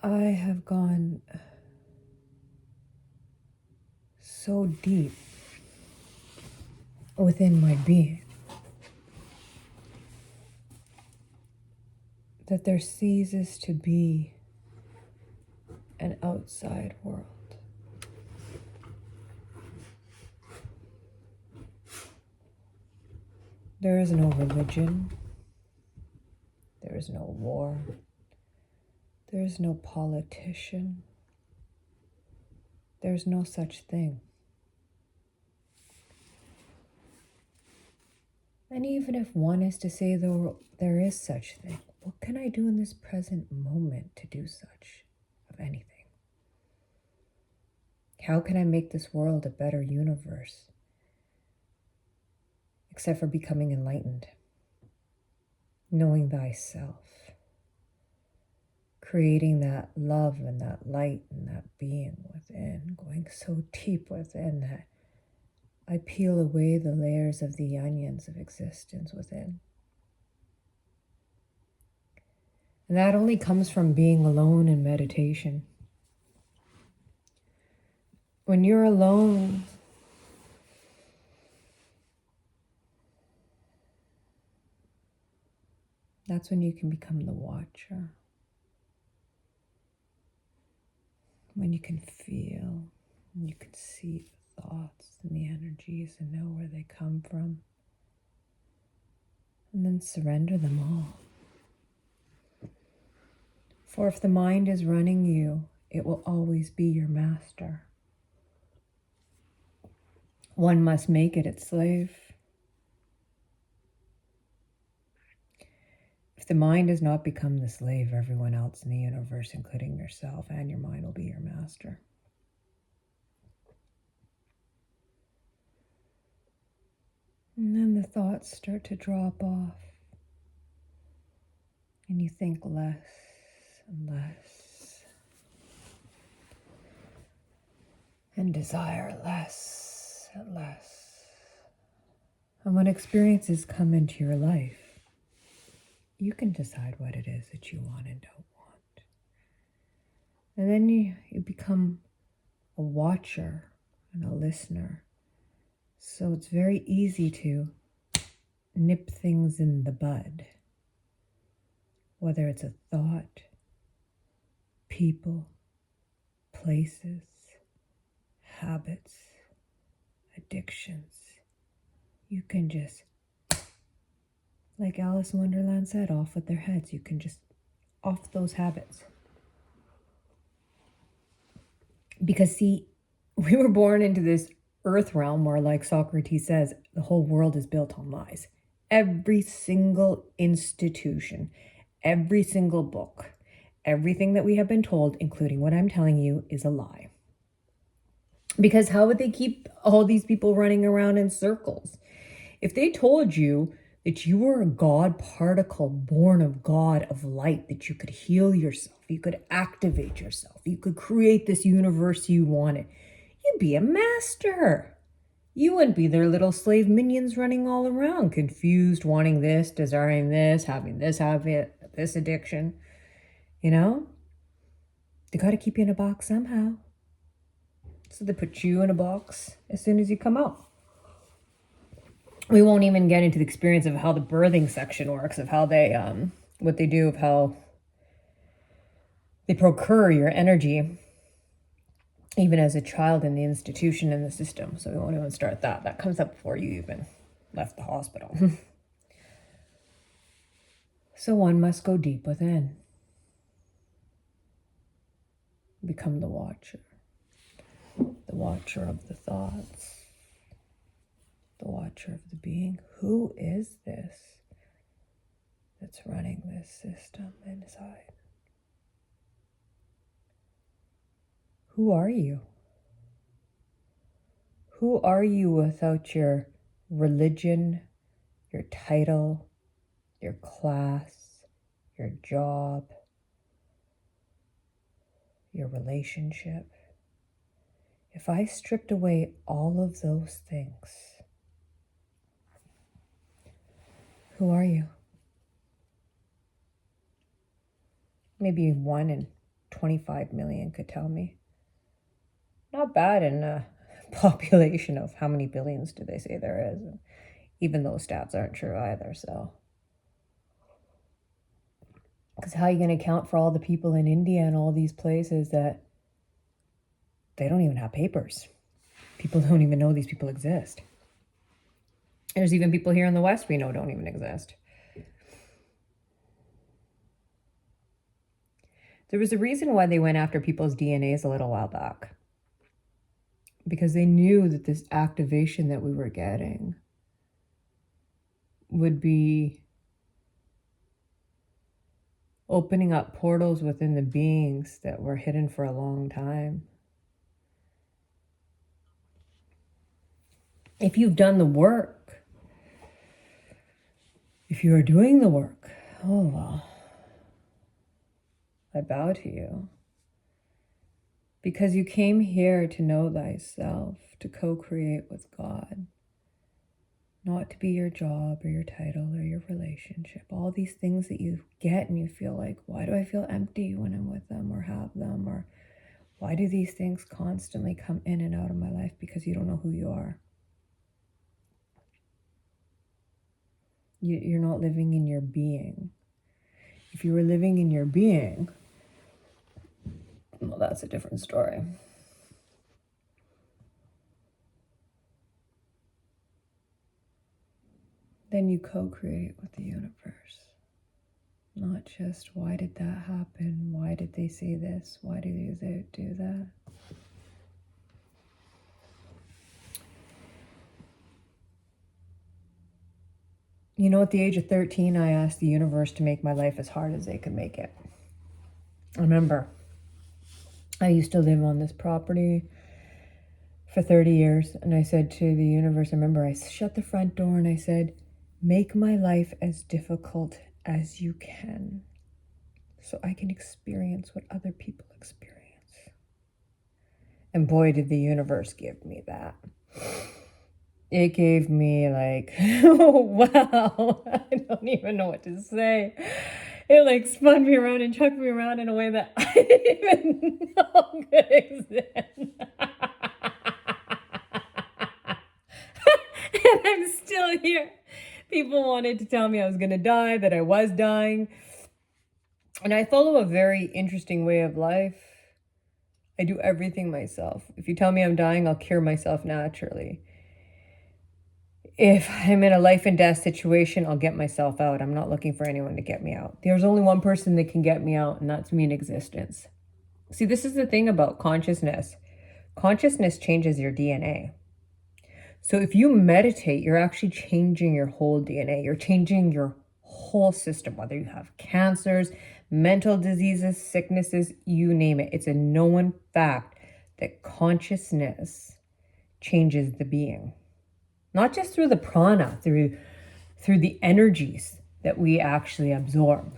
I have gone so deep within my being that there ceases to be an outside world. There is no religion. There is no war. There is no politician. There's no such thing. And even if one is to say there is such thing, what can I do in this present moment to do such of anything? How can I make this world a better universe? Except for becoming enlightened, knowing thyself, creating that love and that light and that being within, going so deep within that I peel away the layers of the onions of existence within. And that only comes from being alone in meditation. When you're alone, that's when you can become the watcher. When you can feel, and you can see the thoughts and the energies and know where they come from. And then surrender them all. For if the mind is running you, it will always be your master. One must make it its slave. If the mind does not become the slave, everyone else in the universe, including yourself and your mind, will be your master. And then the thoughts start to drop off. And you think less and less. And desire less and less. And when experiences come into your life, you can decide what it is that you want and don't want. And then you become a watcher and a listener. So it's very easy to nip things in the bud. Whether it's a thought, people, places, habits, addictions. You can just, like Alice in Wonderland said, off with their heads. You can just off those habits. Because see, we were born into this earth realm where, like Socrates says, the whole world is built on lies. Every single institution, every single book, everything that we have been told, including what I'm telling you, is a lie. Because how would they keep all these people running around in circles? If they told you that you were a God particle born of God, of light, that you could heal yourself, you could activate yourself, you could create this universe you wanted, you'd be a master. You wouldn't be their little slave minions running all around, confused, wanting this, desiring this, having this habit, this addiction. You know? They got to keep you in a box somehow. So they put you in a box as soon as you come out. We won't even get into the experience of how the birthing section works, of how they, what they do, of how they procure your energy, even as a child in the institution and the system. So we won't even start that. That comes up before you even left the hospital. So one must go deep within. Become the watcher of the thoughts, the watcher of the being. Who is this that's running this system inside? Who are you? Who are you without your religion, your title, your class, your job, your relationship? If I stripped away all of those things, who are you? Maybe 1 in 25 million could tell me. Not bad in a population of how many billions do they say there is? Even those stats aren't true either, so. Because how are you going to account for all the people in India and all these places that they don't even have papers? People don't even know these people exist. There's even people here in the West we know don't even exist. There was a reason why they went after people's DNAs a little while back. Because they knew that this activation that we were getting would be opening up portals within the beings that were hidden for a long time. If you've done the work, if you are doing the work, oh well, I bow to you. Because you came here to know thyself, to co-create with God. Not to be your job or your title or your relationship. All these things that you get and you feel like, why do I feel empty when I'm with them or have them? Or why do these things constantly come in and out of my life? Because you don't know who you are. You're not living in your being. If you were living in your being, well, that's a different story. Then you co-create with the universe. Not just, why did that happen? Why did they say this? Why did they do that? You know, at the age of 13, I asked the universe to make my life as hard as they could make it. I remember I used to live on this property for 30 years. And I said to the universe, I remember I shut the front door and I said, make my life as difficult as you can so I can experience what other people experience. And boy, did the universe give me that. It gave me like, wow, I don't even know what to say. It like spun me around and chucked me around in a way that I didn't even know could exist. And I'm still here. People wanted to tell me I was going to die, that I was dying. And I follow a very interesting way of life. I do everything myself. If you tell me I'm dying, I'll cure myself naturally. If I'm in a life and death situation, I'll get myself out. I'm not looking for anyone to get me out. There's only one person that can get me out, and that's me in existence. See, this is the thing about consciousness. Consciousness changes your DNA. So if you meditate, you're actually changing your whole DNA. You're changing your whole system, whether you have cancers, mental diseases, sicknesses, you name it. It's a known fact that consciousness changes the being. Not just through the prana, through the energies that we actually absorb.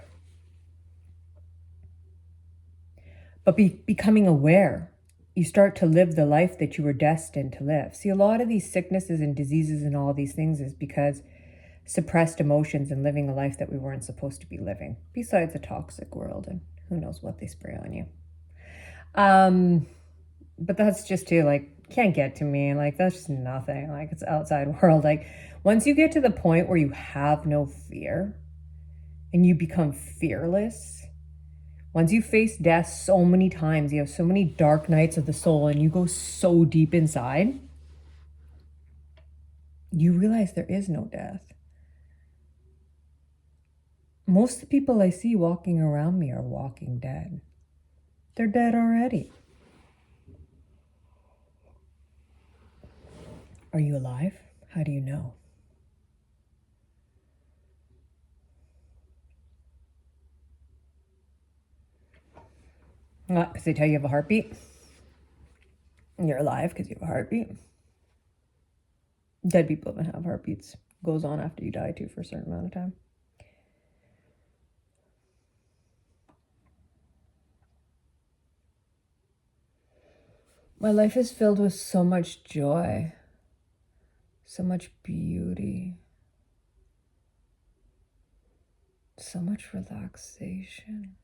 But becoming aware, you start to live the life that you were destined to live. See, a lot of these sicknesses and diseases and all these things is because suppressed emotions and living a life that we weren't supposed to be living. Besides the toxic world and who knows what they spray on you. But that's just too, like, can't get to me. Like, that's just nothing. Like, it's outside world. Like, once you get to the point where you have no fear and you become fearless, once you face death so many times, you have so many dark nights of the soul and you go so deep inside, you realize there is no death. Most of the people I see walking around me are walking dead. They're dead already. Are you alive? How do you know? Because they tell you have a heartbeat. You're alive because you have a heartbeat. Dead people even have heartbeats. Goes on after you die too for a certain amount of time. My life is filled with so much joy, so much beauty, so much relaxation.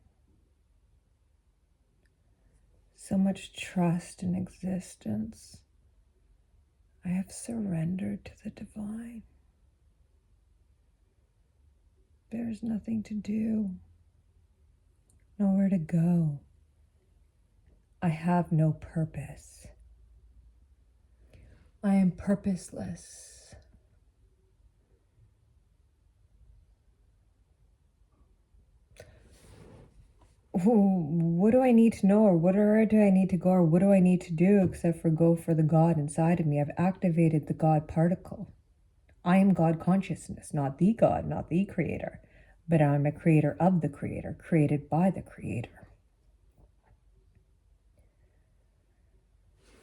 so much trust in existence. I have surrendered to the divine. There's nothing to do, nowhere to go. I have no purpose. I am purposeless. What do I need to know, or where do I need to go, or what do I need to do except for go for the God inside of me? I've activated the God particle. I am God consciousness, not the God, not the creator, but I'm a creator of the creator, created by the creator.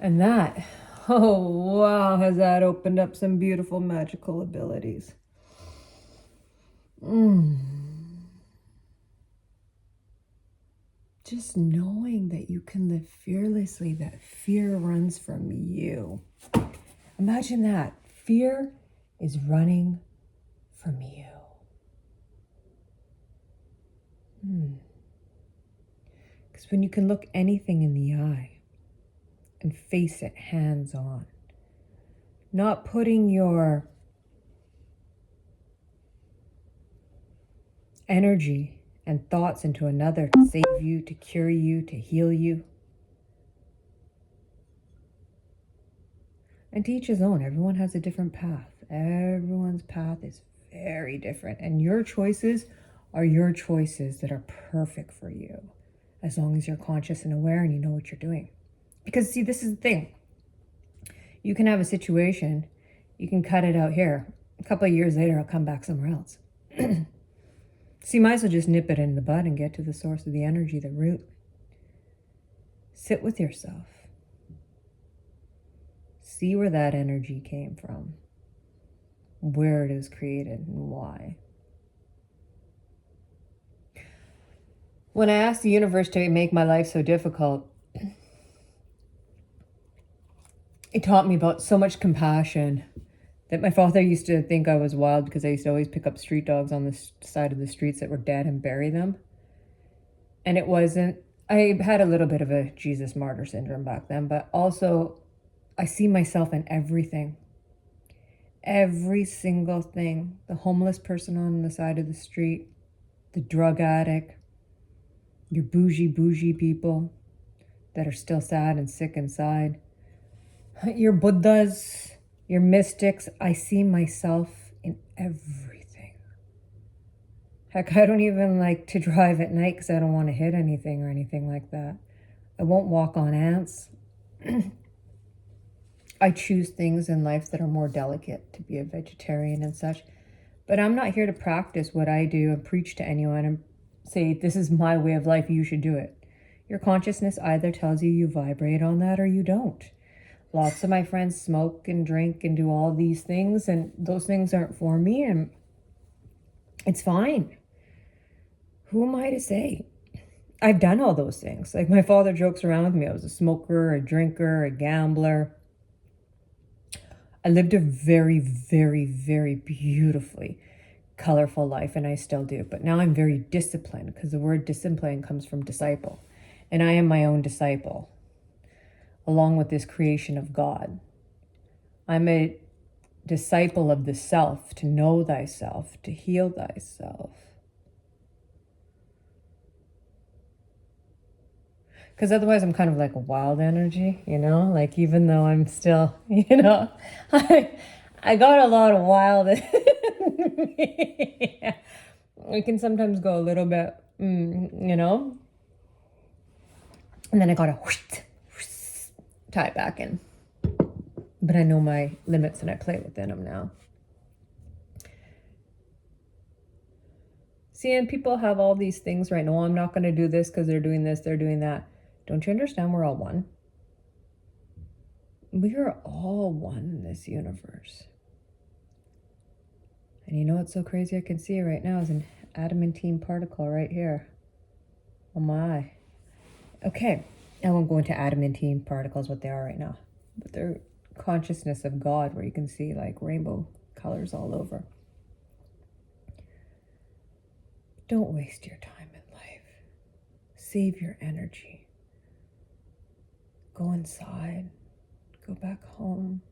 And that, oh wow, has that opened up some beautiful magical abilities. Just knowing that you can live fearlessly, that fear runs from you. Imagine that. Fear is running from you. Because when you can look anything in the eye and face it hands on, not putting your energy and thoughts into another to save you, to cure you, to heal you. And to each his own. Everyone has a different path. Everyone's path is very different. And your choices are your choices that are perfect for you, as long as you're conscious and aware and you know what you're doing. Because see, this is the thing. You can have a situation, you can cut it out here. A couple of years later, I'll come back somewhere else. So you might as well just nip it in the bud and get to the source of the energy, the root. Sit with yourself. See where that energy came from, where it was created, and why. When I asked the universe to make my life so difficult, it taught me about so much compassion that my father used to think I was wild because I used to always pick up street dogs on the side of the streets that were dead and bury them. And it wasn't, I had a little bit of a Jesus martyr syndrome back then, but also I see myself in everything. Every single thing. The homeless person on the side of the street, the drug addict, your bougie people that are still sad and sick inside, your Buddhas, your mystics. I see myself in everything. Heck, I don't even like to drive at night because I don't want to hit anything or anything like that. I won't walk on ants. I choose things in life that are more delicate, to be a vegetarian and such. But I'm not here to practice what I do and preach to anyone and say, this is my way of life, you should do it. Your consciousness either tells you you vibrate on that or you don't. Lots of my friends smoke and drink and do all these things, and those things aren't for me, and it's fine. Who am I to say? I've done all those things. Like my father jokes around with me. I was a smoker, a drinker, a gambler. I lived a very, very, very beautifully colorful life, and I still do. But now I'm very disciplined, because the word discipline comes from disciple. And I am my own disciple, along with this creation of God. I'm a disciple of the self, to know thyself, to heal thyself. Because otherwise I'm kind of like a wild energy, like even though I'm still, I got a lot of wild in me. I can sometimes go a little bit, and then I gotta tie it back in. But I know my limits and I play within them now. See, and people have all these things right now. I'm not going to do this because they're doing this, they're doing that. Don't you understand we're all one? We are all one in this universe. And you know what's so crazy? I can see it right now is an adamantine particle right here on my eye. Okay, I won't go into adamantine particles, what they are right now. But they're consciousness of God, where you can see like rainbow colors all over. Don't waste your time in life. Save your energy. Go inside. Go back home.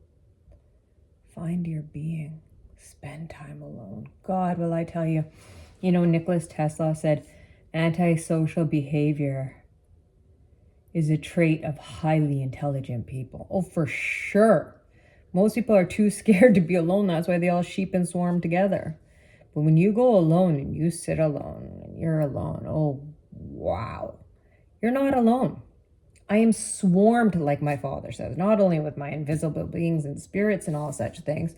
Find your being. Spend time alone. God, will I tell you. You know, Nikola Tesla said, antisocial behavior is a trait of highly intelligent people. Oh, for sure. Most people are too scared to be alone. That's why they all sheep and swarm together. But when you go alone and you sit alone and you're alone, oh, wow. You're not alone. I am swarmed, like my father says, not only with my invisible beings and spirits and all such things,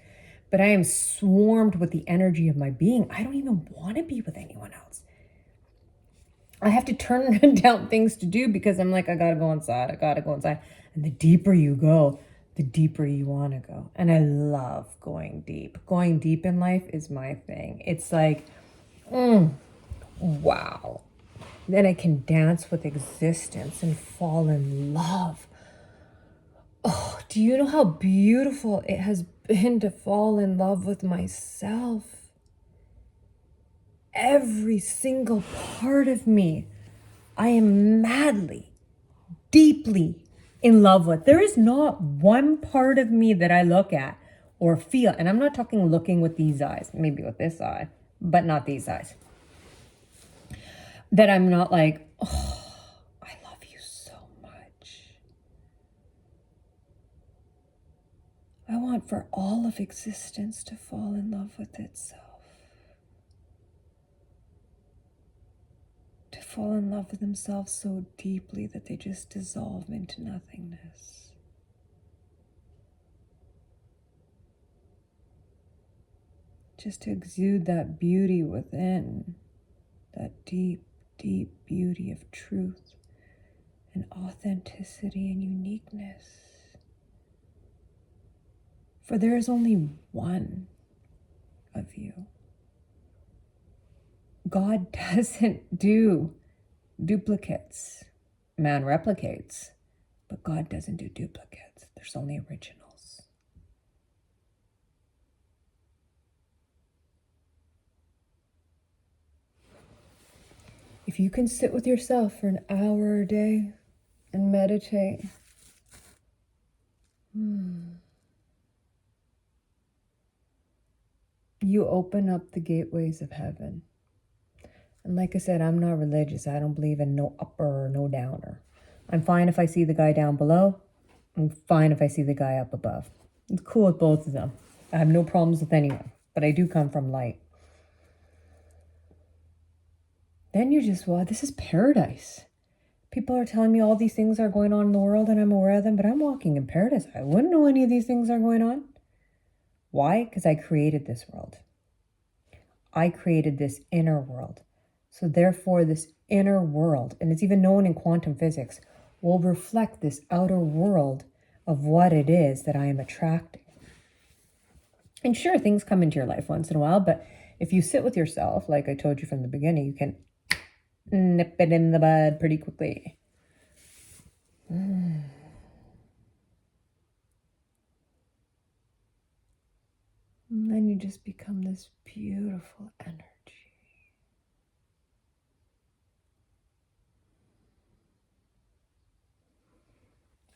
but I am swarmed with the energy of my being. I don't even want to be with anyone else. I have to turn down things to do because I'm like, I gotta go inside. I gotta go inside. And the deeper you go, the deeper you want to go. And I love going deep. Going deep in life is my thing. It's like, wow. Then I can dance with existence and fall in love. Oh, do you know how beautiful it has been to fall in love with myself? Every single part of me, I am madly, deeply in love with. There is not one part of me that I look at or feel, and I'm not talking looking with these eyes, maybe with this eye, but not these eyes, that I'm not like, oh, I love you so much. I want for all of existence to fall in love with itself. To fall in love with themselves so deeply that they just dissolve into nothingness. Just to exude that beauty within, that deep, deep beauty of truth and authenticity and uniqueness. For there is only one of you. God doesn't do duplicates. Man replicates, but God doesn't do duplicates. There's only originals. If you can sit with yourself for an hour a day and meditate, you open up the gateways of heaven. And like I said, I'm not religious. I don't believe in no upper or no downer. I'm fine if I see the guy down below. I'm fine if I see the guy up above. It's cool with both of them. I have no problems with anyone, but I do come from light. Then you're just, well, this is paradise. People are telling me all these things are going on in the world and I'm aware of them, but I'm walking in paradise. I wouldn't know any of these things are going on. Why? Because I created this world. I created this inner world. So therefore, this inner world, and it's even known in quantum physics, will reflect this outer world of what it is that I am attracting. And sure, things come into your life once in a while, but if you sit with yourself, like I told you from the beginning, you can nip it in the bud pretty quickly. And then you just become this beautiful energy.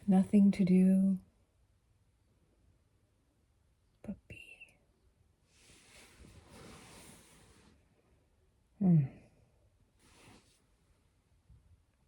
Nothing to do,